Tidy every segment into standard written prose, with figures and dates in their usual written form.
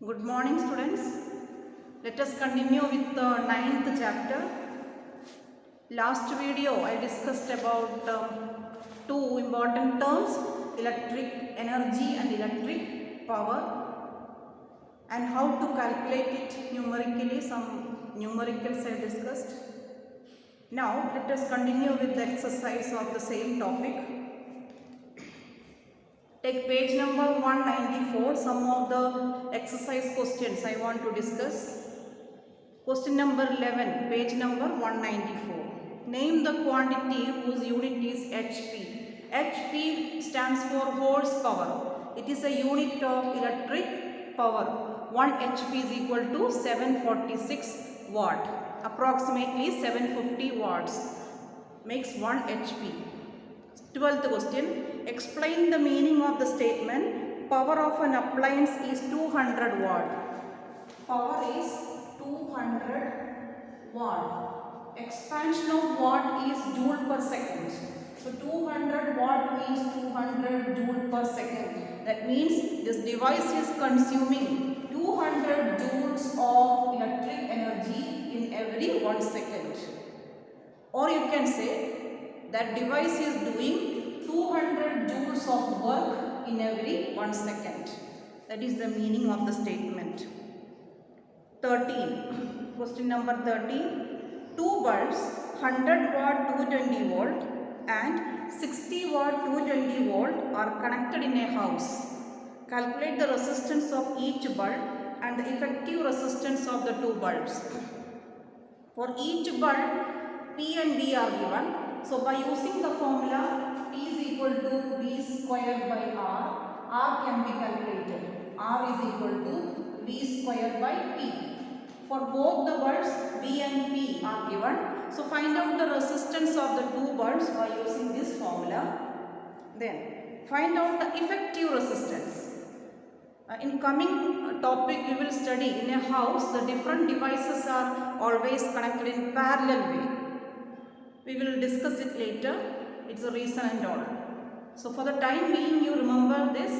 Good morning, students. Let us continue with the ninth chapter. Last video I discussed about two important terms, electric energy and electric power, and how to calculate it numerically. Some numericals I discussed. Now let us continue with the exercise of the same topic. Take page number 194, some of the exercise questions I want to discuss. Question number 11, page number 194. Name the quantity whose unit is HP. HP stands for horsepower. It is a unit of electric power. 1 HP is equal to 746 watt. Approximately 750 watts makes 1 HP. 12th question. Explain the meaning of the statement power of an appliance is 200 watt. Power is 200 watt. Expansion of watt is joule per second. So 200 watt means 200 joule per second. That means this device is consuming 200 joules of electric energy in every 1 second. Or you can say that device is doing 200 joules of work in every 1 second. That is the meaning of the statement. 13. Question number 13. Two bulbs 100 watt 220 volt and 60 watt 220 volt are connected in a house. Calculate the resistance of each bulb and the effective resistance of the two bulbs. For each bulb, P and V are given. So by using the formula P is equal to V square by R can be calculated. R is equal to V square by P. For both the bulbs, V and P are given. So find out the resistance of the two bulbs by using this formula. Then find out the effective resistance. In coming topic we will study in a house the different devices are always connected in parallel way. We will discuss it later. It's a reason and all. So for the time being you remember this,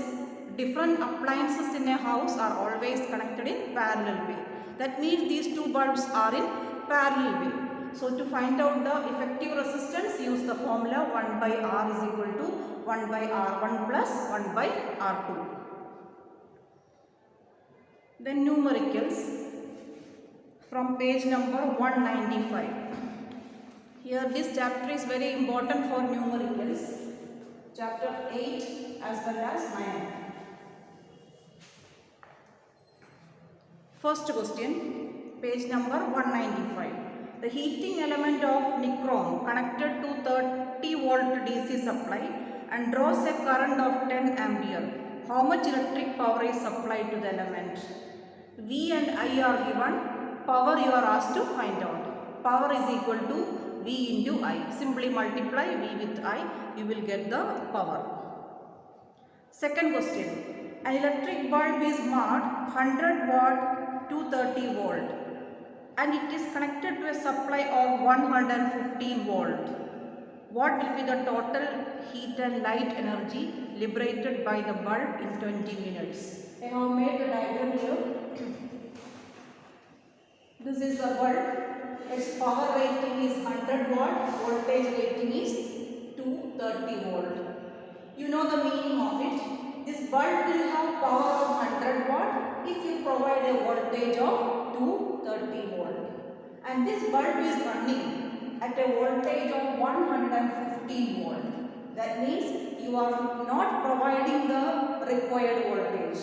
different appliances in a house are always connected in parallel way. That means these two bulbs are in parallel way. So to find out the effective resistance, use the formula 1 by R is equal to 1 by R1 plus 1 by R2. Then numericals from page number 195. Here this chapter is very important for numericals. Chapter 8 as well as 9. First question, page number 195. The heating element of nichrome connected to 30 volt DC supply and draws a current of 10 ampere. How much electric power is supplied to the element? V and I are given. Power you are asked to find out. Power is equal to V into I. Simply multiply V with I, you will get the power. Second question. An electric bulb is marked 100 watt 230 volt and it is connected to a supply of 115 volt. What will be the total heat and light energy liberated by the bulb in 20 minutes? I have made the diagram here. This is the bulb. Its power rating is 100 watt, voltage rating is 230 volt. You know the meaning of it. This bulb will have power of 100 watt if you provide a voltage of 230 volt. And this bulb is running at a voltage of 115 volt. That means you are not providing the required voltage.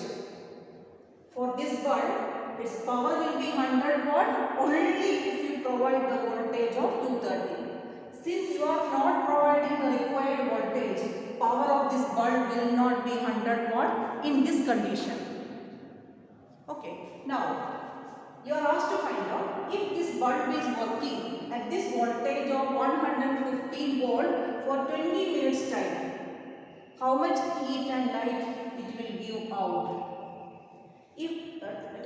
For this bulb, its power will be 100 watt only if you provide the voltage of 230. Since you are not providing the required voltage, power of this bulb will not be 100 watt in this condition. Okay, now you are asked to find out if this bulb is working at this voltage of 115 volt for 20 minutes time, how much heat and light it will give out. If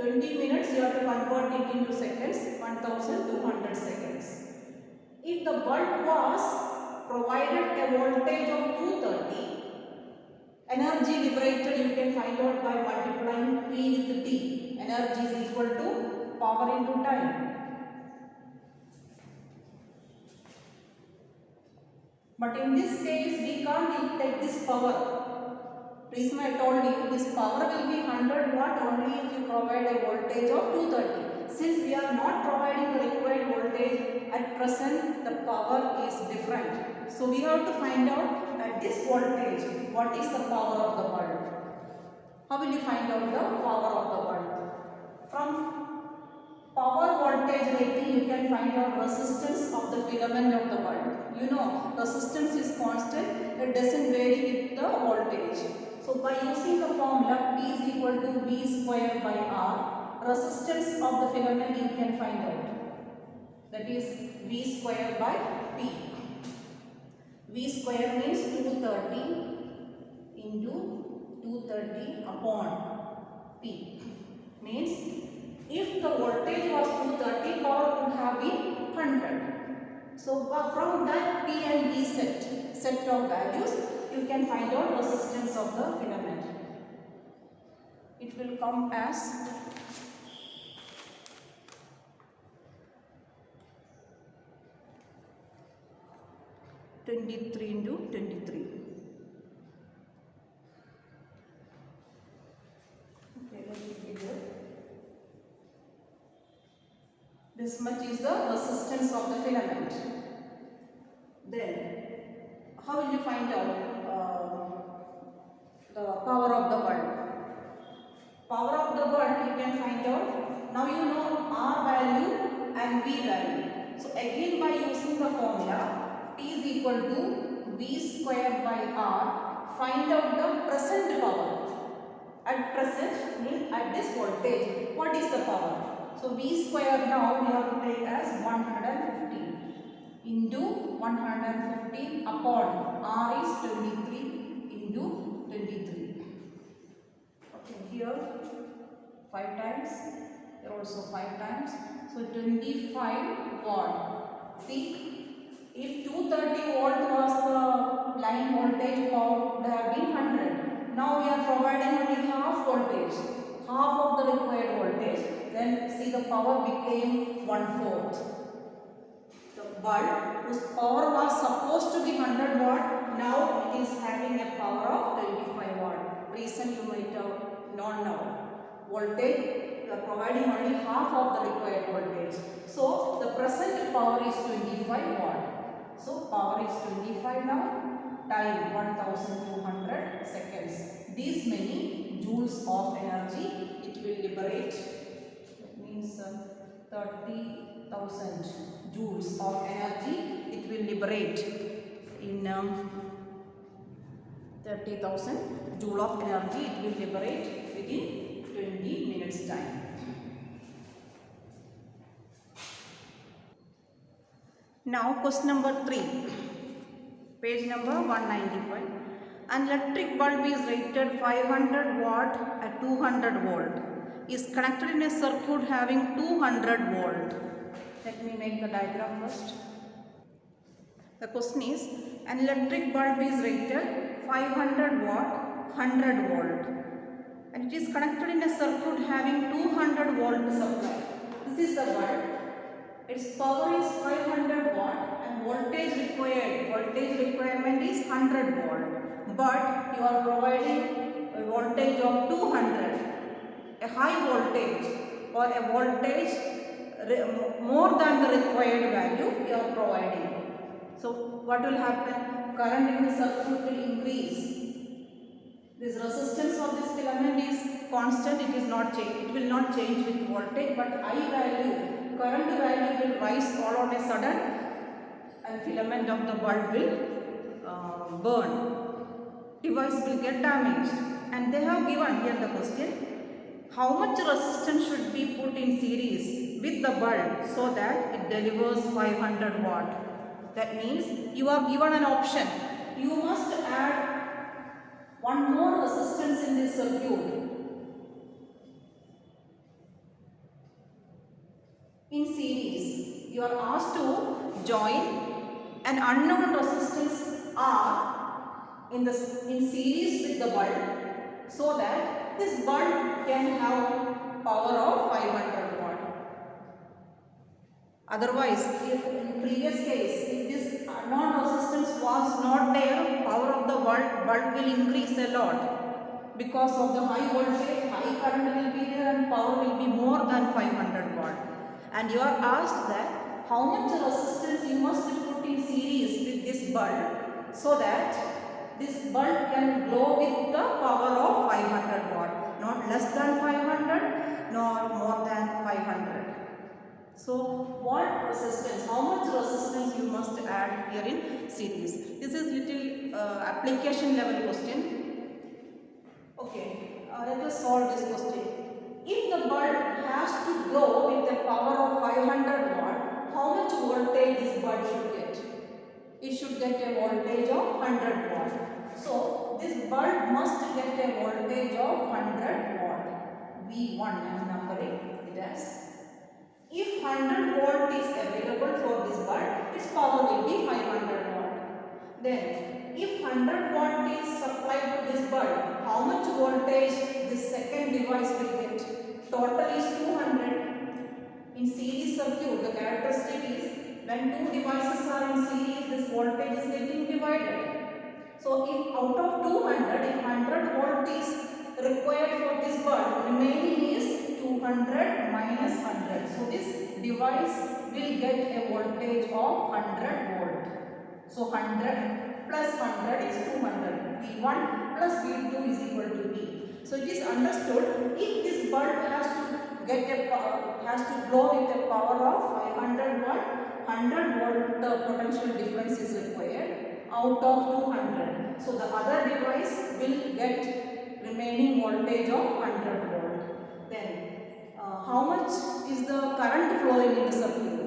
20 minutes you have to convert it into seconds, 1200 seconds. If the bulb was provided a voltage of 230, energy liberated you can find out by multiplying P with T. energy is equal to power into time. But in this case, we can't take this power. Reason I told you, this power will be 100 watt only if you provide a voltage of 230. Since we are not providing the required voltage at present, the power is different. So we have to find out at this voltage what is the power of the bulb. How will you find out the power of the bulb? From power voltage rating you can find out resistance of the filament of the bulb. You know resistance is constant, it doesn't vary with the voltage. So by using the formula P is equal to V square by R, resistance of the filament you can find out. That is V square by P. V square means 230 into 230 upon P. Means if the voltage was 230, power would have been 100. So from that P and V set of values, you can find out resistance of the filament. It will come as 23 into 23. Okay, let me give it. This much is the resistance of the filament. Then, how will you find out the power of the bulb? Power of the bulb you can find out. Now you know R value and V value. So again by using the formula P is equal to V square by R, find out the present power. At present means at this voltage, what is the power? So V square now we have to take as 150 into 150 upon R is 23 into 23. Okay, here 5 times, here also 5 times. So 25 watt. See, if 230 volt was the line voltage, power would have been 100. Now we are providing only half voltage, half of the required voltage. Then see the power became 1/4. The bulb whose power was supposed to be 100 watt, now it is having a power of 25 watt. Reason you might have known now. Voltage, you are providing only half of the required voltage. So the present power is 25 watt. So power is 25 now. Time 1200 seconds. These many joules of energy it will liberate. That means 30,000 joules of energy it will liberate in 30,000 joule of energy it will liberate within 20 minutes time. Now question number 3, page number 195. An electric bulb is rated 500 watt at 200 volt. Is connected in a circuit having 200 volt. Let me make the diagram first. The question is, an electric bulb is rated 500 watt, 100 volt, and it is connected in a circuit having 200 volt supply. This is the bulb. Its power is 500 watt and voltage requirement is 100 volt. But you are providing a voltage of 200, a high voltage or a voltage more than the required value you are providing. So what will happen? Current in the circuit will increase. This resistance of this filament is constant, it is not change. It will not change with voltage, but I value, current value will rise all on a sudden and filament of the bulb will burn. Device will get damaged. And they have given here the question, how much resistance should be put in series with the bulb so that it delivers 500 watt. That means you are given an option. You must add one more resistance in this circuit. In series, you are asked to join an unknown resistance R in series with the bulb so that this bulb can have power of 500 watt. Otherwise, if in previous case, if this non-resistance was not there, power of the bulb will increase a lot because of the high voltage, high current will be there and power will be more than 500 watt. And you are asked that how much resistance you must put in series with this bulb so that this bulb can glow with the power of 500 watt, not less than 500, nor more than 500. So, what resistance, how much resistance you must add here in series? This is little application level question. Okay, let us solve this question. If the bulb has to glow with a power of 500 watt, how much voltage this bulb should get? It should get a voltage of 100 watt. So, this bulb must get a voltage of 100 watt. V1 I am numbering it as. If 100 volt is available for this bulb, its power will be 500 watt. Then, if 100 watt is supplied to this bulb, how much voltage this second device will get? Total is 200. In series circuit, the characteristic is when two devices are in series, this voltage is getting divided. So, if out of 200, if 100 volt is required for this bulb, remaining is 200 minus 100. So, this device will get a voltage of 100 volt. So, 100 plus 100 is 200. V1 plus V2 is equal to V. So, it is understood if this bulb has to get a power, has to glow with a power of 500 watt, 100 volt potential difference is required out of 200. So, the other device will get remaining voltage of 100 volt. Then, how much is the current flowing in the circuit?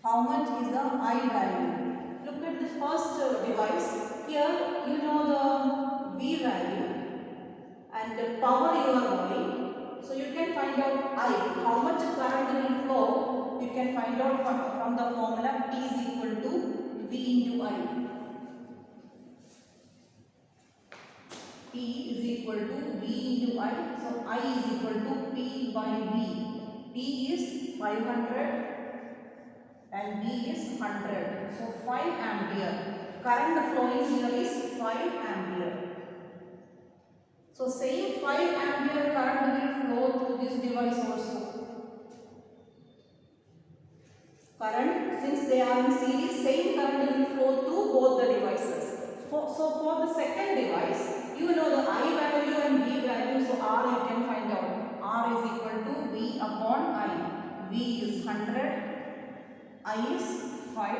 How much is the I value? Look at the first device. Here you know the V value and the power you are knowing. So you can find out I. How much current will flow? You can find out from the formula P is equal to V into I. P is equal to V into I. So, I is equal to P by V. P is 500 and V is 100. So, 5 ampere. Current flowing here is 5 ampere. So, same 5 ampere current will flow through this device also. Current, since they are in series, same current will flow through both the devices. So, for the second device, you know the I value and V value, so R you can find out. R is equal to V upon I. V is 100, I is 5,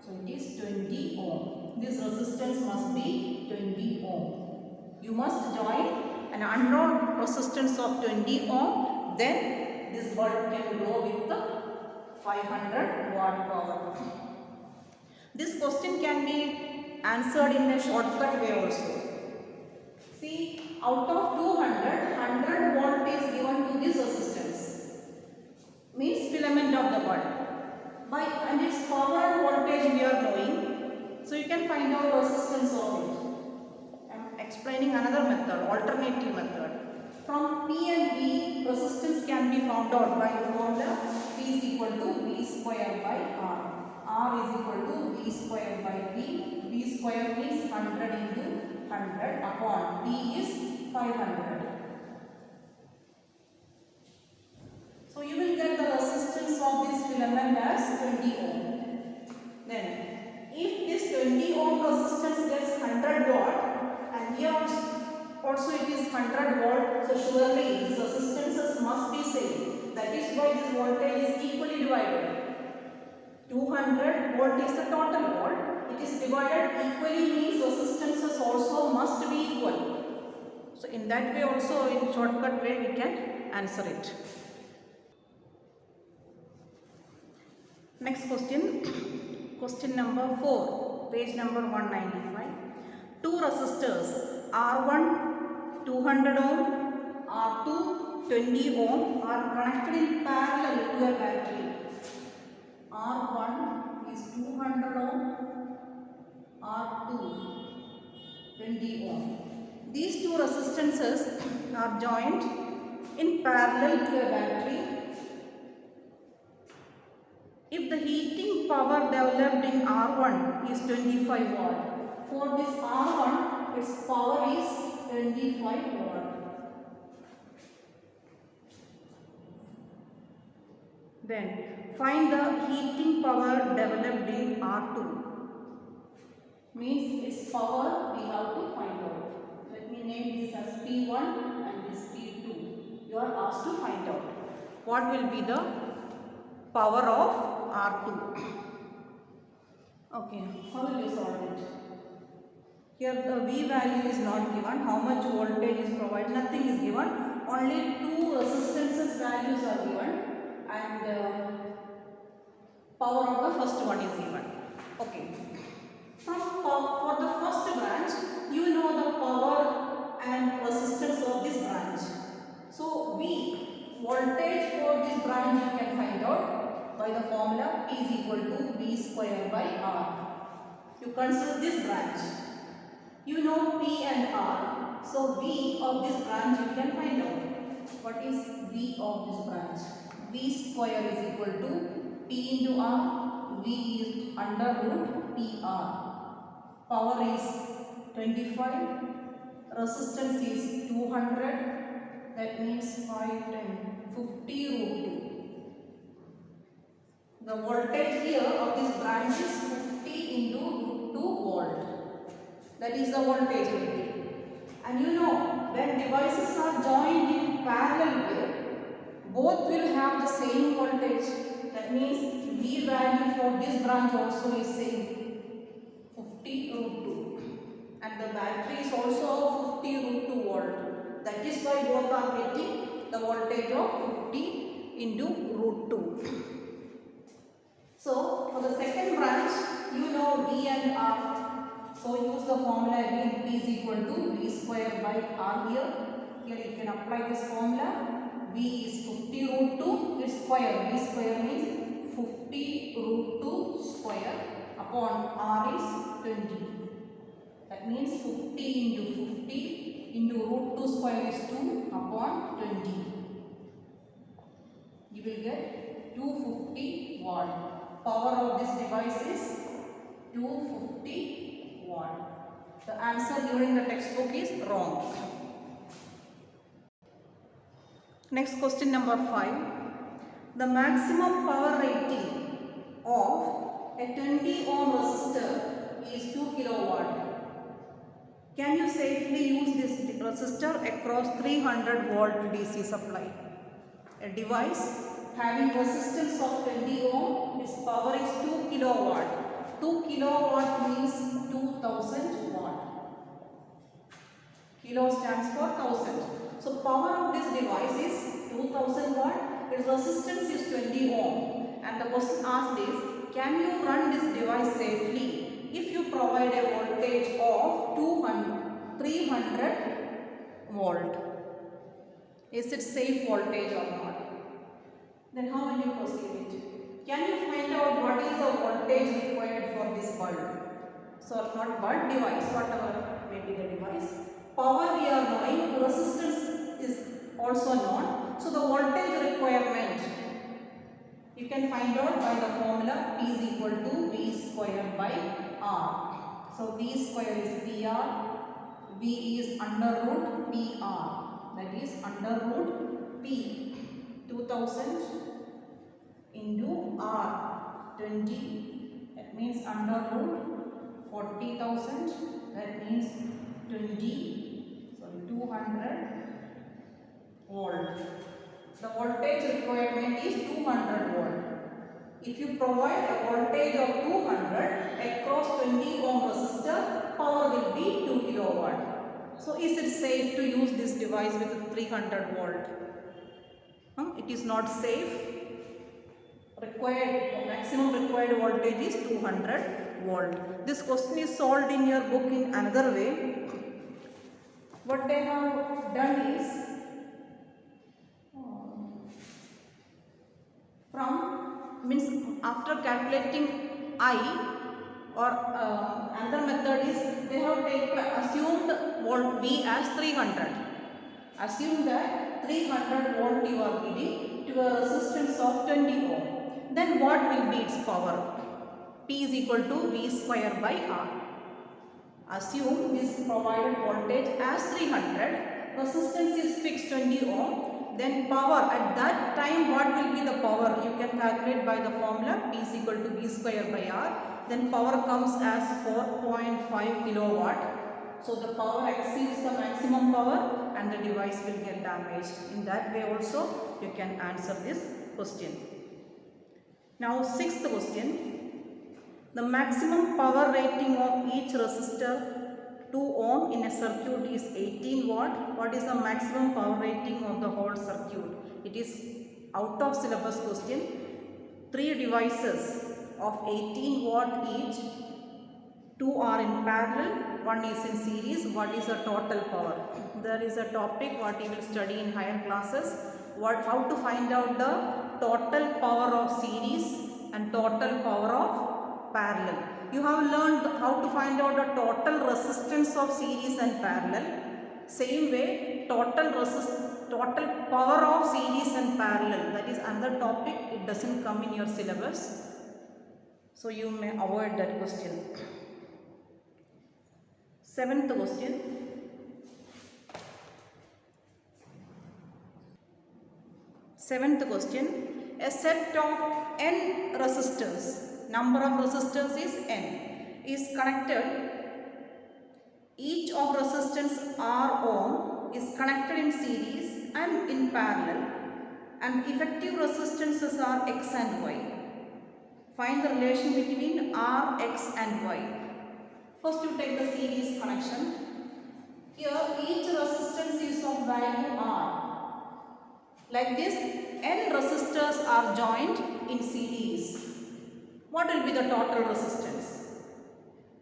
so it is 20 ohm. This resistance must be 20 ohm. You must join an unknown resistance of 20 ohm, then this bulb can go with the 500 watt power. This question can be answered in a shortcut way also. See, out of 200, 100 volt is given to this resistance, means filament of the bulb. And its power and voltage we are knowing, so you can find out resistance of it. I am explaining another method, alternative method. From P and V, resistance can be found out by the formula P is equal to V square by R. R is equal to V square by V. V square means 100 into 100 upon P is 500. So, you will get the resistance of this filament as 20 ohm. Then, if this 20 ohm resistance gets 100 watt and here also it is 100 volt, so surely these resistances must be same. That is why this voltage is equally divided. 200 volt is the total volt. It is divided equally means resistances also must be equal. So, in that way also, in shortcut way we can answer it. Next question, question number 4, page number 195. Two resistors R1 200 ohm, R2 20 ohm are connected in parallel to a battery. R1 is 200 ohm, R2 20 ohm. These two resistances are joined in parallel to a battery. If the heating power developed in R1 is 25 watt, for this R1 its power is 25 watt. Then find the heating power developed in R2. Means its power we have to find out. Let me name this as P1 and this P2. You are asked to find out what will be the power of R2. Okay, how will you solve it? Here the V value is not given. How much voltage is provided? Nothing is given. Only two resistances values are given, and power of the first one is given. Okay. For the first branch, you know the power and resistance of this branch. So V, voltage for this branch you can find out by the formula P is equal to V square by R. You consider this branch. You know P and R. So V of this branch you can find out. What is V of this branch? V square is equal to P into R. V is under root PR. Power is 25, resistance is 200, that means 5, 10, 50 root 2. The voltage here of this branch is 50 into root 2 volt. That is the voltage rating. And you know, when devices are joined in parallel way, both will have the same voltage. That means V value for this branch also is same. 50 root 2, and the battery is also 50 root 2 volt. That is why both are getting the voltage of 50 into root 2. So for the second branch, you know V and R. So use the formula again. P is equal to V square by R here. Here you can apply this formula. V is 50 root 2, its square. V square means 50 root 2 square upon R is 20. That means 50 into 50 into root 2 square is 2 upon 20. You will get 250 watt. Power of this device is 250 watt. The answer during the textbook is wrong. Next question number 5. The maximum power rating of a 20 ohm resistor is 2 kilowatt. Can you safely use this resistor across 300 volt DC supply? A device having resistance of 20 ohm, its power is 2 kilowatt. 2 kilowatt means 2000 watt. Kilo stands for 1000. So power of this device is 2000 watt. Its resistance is 20 ohm. And the question asked is, can you run this device safely if you provide a voltage of 300 volt? Is it safe voltage or not? Then how will you proceed it? Can you find out what is the voltage required for this bulb? So not bulb, device, whatever may be the device. Power we are knowing, resistance is also known. So the voltage requirement you can find out by the formula P is equal to V square by R. So V square is PR, V is under root PR, that is under root P, 2000 into R, 20, that means under root 40,000, that means 200 volt. The voltage requirement is 200 volt. If you provide a voltage of 200 across 20 ohm resistor, power will be 2 kilowatt. So is it safe to use this device with 300 volt? It is not safe. Maximum required voltage is 200 volt. This question is solved in your book in another way. What they have done is, after calculating I, or another method is they have assumed volt V as 300. Assume that 300 volt you are giving to a resistance of 20 ohm. Then what will be its power? P is equal to V square by R. Assume this provided voltage as 300, resistance is fixed 20 ohm, then power at that time, what will be the power? You can calculate by the formula P is equal to V square by R. Then power comes as 4.5 kilowatt. So the power exceeds the maximum power and the device will get damaged. In that way also you can answer this question. Now sixth question. The maximum power rating of each resistor 2 ohm in a circuit is 18 watt. What is the maximum power rating of the whole circuit? It is out of syllabus question. 3 devices of 18 watt each. 2 are in parallel, 1 is in series. What is the total power? There is a topic what you will study in higher classes. How to find out the total power of series and total power of parallel. You have learned how to find out the total resistance of series and parallel. Same way, total power of series and parallel. That is another topic. It doesn't come in your syllabus, so you may avoid that question. Seventh question. A set of n resistors, number of resistors is n, is connected. Each of resistance R ohm is connected in series and in parallel, and effective resistances are X and Y. Find the relation between R, X and Y. First you take the series connection. Here each resistance is of value R. Like this, n resistors are joined in series. What will be the total resistance?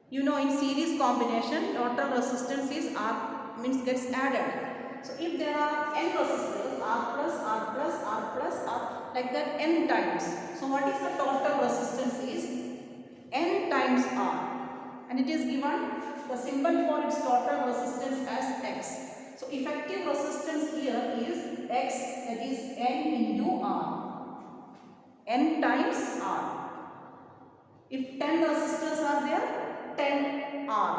You know, in series combination, total resistance is R, means gets added. So if there are n resistors, R plus, R plus, R plus, R, like that n times. So what is the total resistance is n times R. And it is given the symbol for its total resistance as X. So effective resistance here is X, that is n into R. N times R. If 10 resistors are there, 10 R.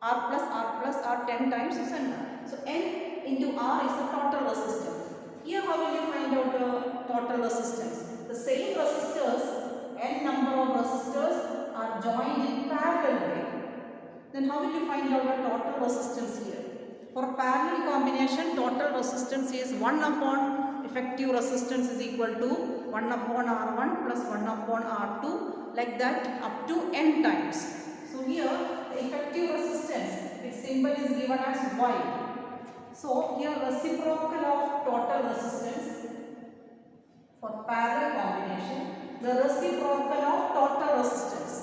R plus R 10 times is n. So n into R is the total resistance. Here how will you find out the total resistance? The same resistors, n number of resistors are joined in parallel way. Then how will you find out the total resistance here? For parallel combination, total resistance is 1 upon effective resistance is equal to 1 upon R1 plus 1 upon R2, like that up to n times. So here the effective resistance, its symbol is given as Y. So here reciprocal of total resistance for parallel combination, the reciprocal of total resistance.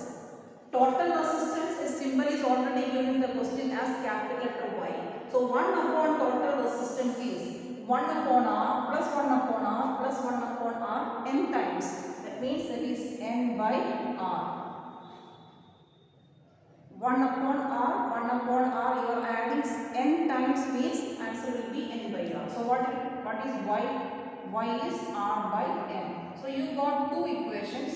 Total resistance, its symbol is already given in the question as capital letter Y. So 1 upon total resistance is 1 upon R plus 1 upon R plus 1 upon R n times. That means that is n by R. 1 upon R, you are adding n times means answer will be n by R. So what is Y? Y is R by n. So you got two equations,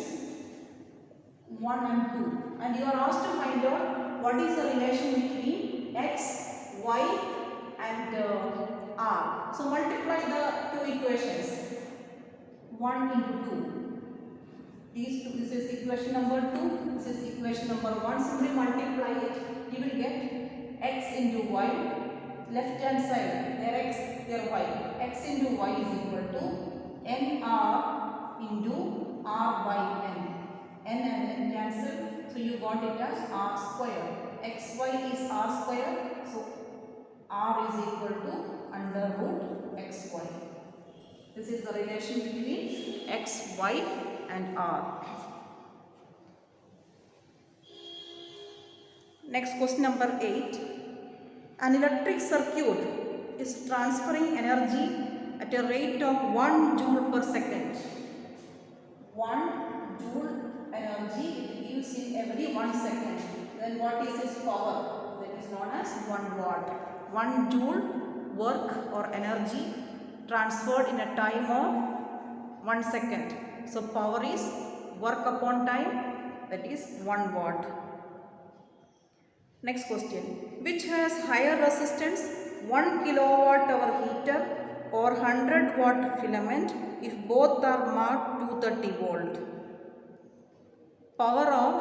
1 and 2, and you are asked to find out what is the relation between X, Y and R. So multiply the two equations, 1 into 2. These two, this is equation number 2, this is equation number 1. Simply multiply it, you will get X into Y, left hand side, their X, their Y. X into Y is equal to NR into R by N. N and N cancel, so you got it as R square. XY is R square, so R is equal to under root XY. This is the relation between X, Y and R. Next question number 8. An electric circuit is transferring energy at a rate of 1 joule per second. 1 joule energy it gives in every 1 second. Then what is its power? That is known as 1 watt. 1 joule work or energy transferred in a time of 1 second. So power is work upon time, that is 1 watt. Next question. Which has higher resistance, 1 kilowatt hour heater or 100 watt filament if both are marked 230 volt? Power of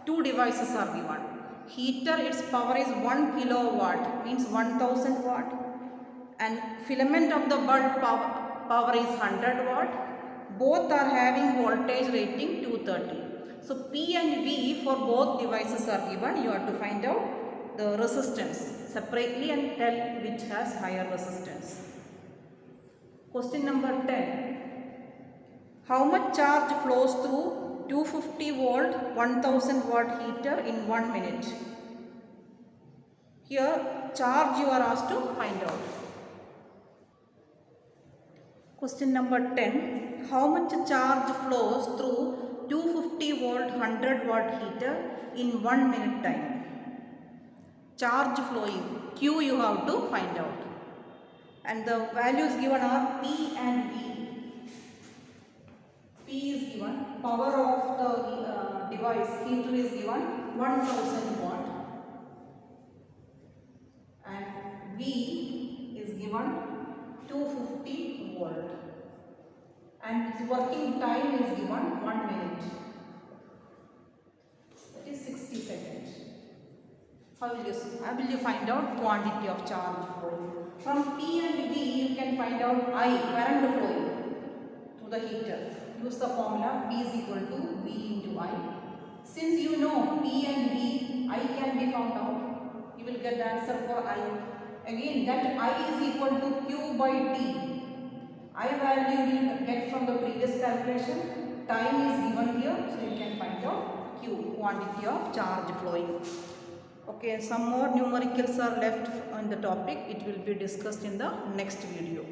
two devices are given. Heater, its power is 1 kilowatt, means 1000 watt, and filament of the bulb power is 100 watt. Both are having voltage rating 230. So P and V for both devices are given. You have to find out the resistance separately and tell which has higher resistance. Question number 10. How much charge flows through 250 volt 1000 watt heater in 1 minute? Here charge you are asked to find out. Question number 10. How much charge flows through 250 volt 100 watt heater in 1 minute time? Charge flowing, Q you have to find out. And the values given are P and V. P is given, power of the device, heater is given 1000 watt. And V is given 250 volt. And its working time is given 1 minute. That is 60 seconds. How will you find out quantity of charge flowing? From P and V you can find out I, current flowing through the heater. Use the formula P is equal to V into I. Since you know P and V, I can be found out. You will get the answer for I. Again, that I is equal to Q by T. I value you will get from the previous calculation. Time is given here, so you can find out Q, quantity of charge flowing. Okay, some more numericals are left on the topic. It will be discussed in the next video.